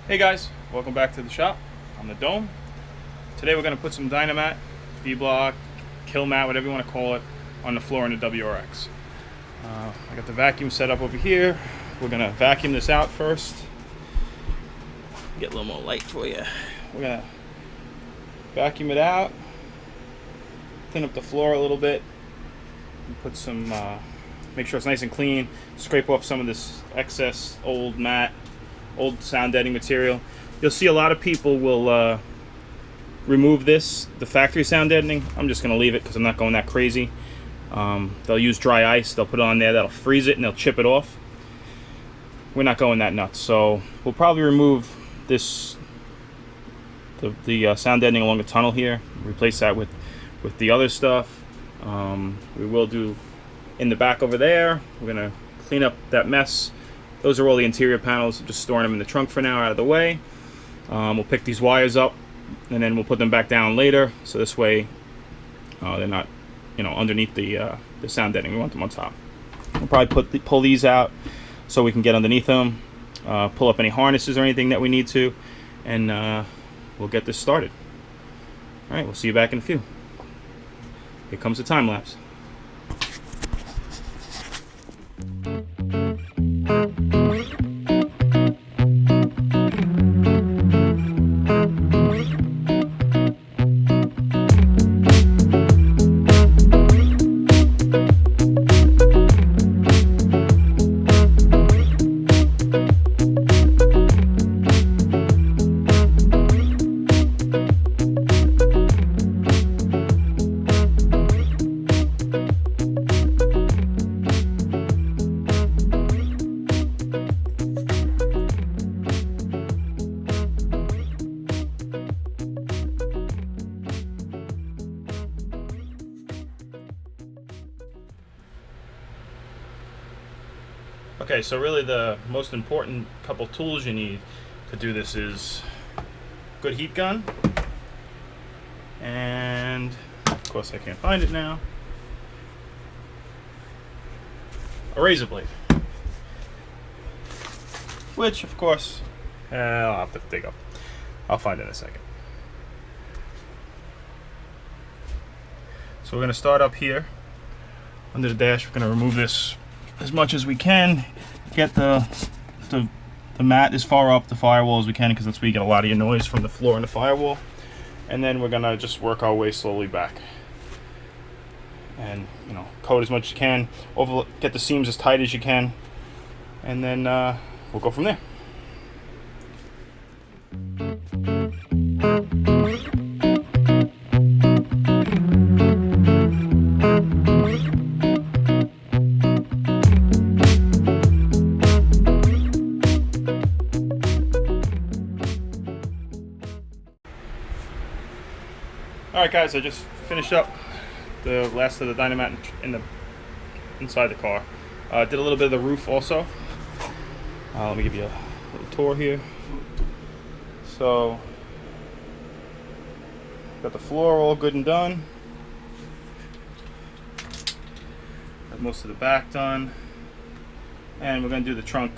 Hey guys, welcome back to the shop on the Dome. Today we're going to put some Dynamat, V-Block, Kill Mat, whatever you want to call it, on the floor in the WRX. I got the vacuum set up over here. We're going to vacuum this out first. Get a little more light for you. We're going to vacuum it out, clean up the floor a little bit, and put some, make sure it's nice and clean, scrape off some of this excess old mat, old sound deadening material. You'll see a lot of people will remove this, the factory sound deadening. I'm just going to leave it because I'm not going that crazy. They'll use dry ice, they'll put it on there, that'll freeze it, and they'll chip it off. We're not going that nuts, so we'll probably remove this, the sound deadening along the tunnel here, replace that with the other stuff. We will do in the back over there. We're going to clean up that mess. Those are all the interior panels, just storing them in the trunk for now out of the way. We'll pick these wires up and then we'll put them back down later, so this way they're not, underneath the sound deadening. We want them on top. We'll probably pull these out so we can get underneath them, pull up any harnesses or anything that we need to, and we'll get this started. Alright, we'll see you back in a few. Here comes the time lapse. Okay, so really the most important couple tools you need to do this is good heat gun, and of course I can't find it now, a razor blade, which of course I'll have to dig up. I'll find it in a second. So we're going to start up here under the dash. We're going to remove this as much as we can, get the mat as far up the firewall as we can, because that's where you get a lot of your noise from the floor and the firewall. And then we're gonna just work our way slowly back, and coat as much as you can, get the seams as tight as you can, and then we'll go from there. Alright guys, I just finished up the last of the Dynamat inside the car. Did a little bit of the roof also. Let me give you a little tour here. So, got the floor all good and done. Got most of the back done. And we're going to do the trunk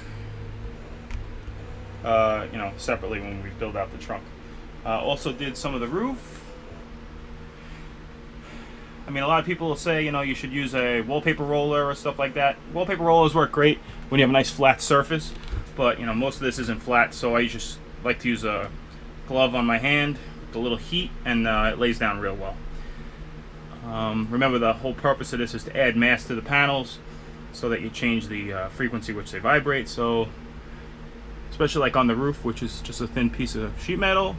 separately when we build out the trunk. Also did some of the roof. I mean, a lot of people will say, you should use a wallpaper roller or stuff like that. Wallpaper rollers work great when you have a nice flat surface, but most of this isn't flat, so I just like to use a glove on my hand with a little heat, and it lays down real well. Remember, the whole purpose of this is to add mass to the panels so that you change the frequency which they vibrate. So, especially like on the roof, which is just a thin piece of sheet metal,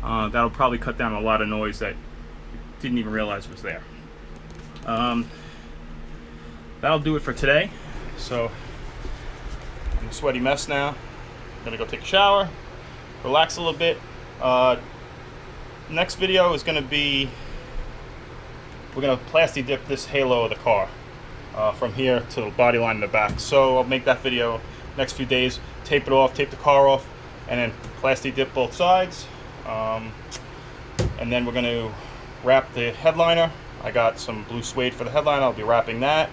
that'll probably cut down a lot of noise that you didn't even realize was there. That'll do it for today. So I'm a sweaty mess now. I'm gonna go take a shower, relax a little bit. Next video is gonna be, we're gonna plasti dip this halo of the car from here to the body line in the back. So I'll make that video next few days, tape it off, tape the car off, and then plasti dip both sides. And then we're gonna wrap the headliner. I got some blue suede for the headliner. I'll be wrapping that.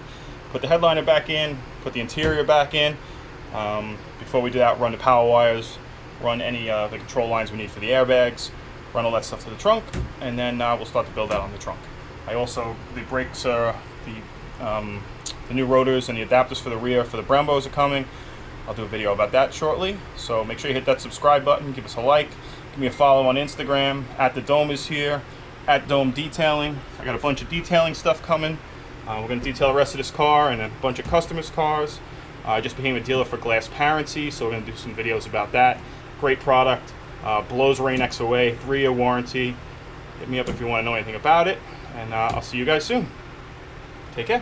Put the headliner back in, put the interior back in. Before we do that, run the power wires run any the control lines we need for the airbags, run all that stuff to the trunk, and then we'll start to build that on the trunk. I also, the brakes, the new rotors and the adapters for the rear for the Brembos are coming. I'll do a video about that shortly. So make sure you hit that subscribe button, give us a like, give me a follow on Instagram. The Dome is here, @Dome Detailing. I got a bunch of detailing stuff coming. We're going to detail the rest of this car and a bunch of customers' cars. I just became a dealer for Glass Parency, so we're going to do some videos about that. Great product, blows rain X away, 3-year warranty. Hit me up if you want to know anything about it, and I'll see you guys soon. Take care.